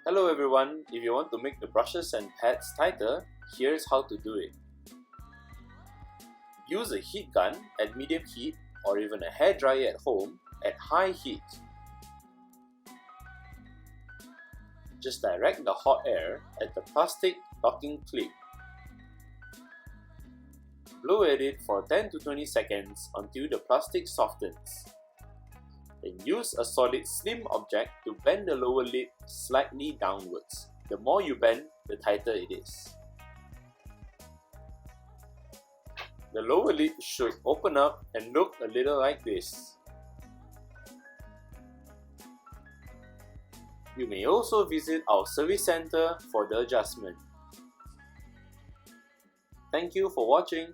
Hello everyone, if you want to make the brushes and pads tighter, here's how to do it. Use a heat gun at medium heat or even a hairdryer at home at high heat. Just direct the hot air at the plastic locking clip. Blow at it for 10 to 20 seconds until the plastic softens. Then use a solid slim object to bend the lower lid slightly downwards. The more you bend, the tighter it is. The lower lid should open up and look a little like this. You may also visit our service center for the adjustment. Thank you for watching.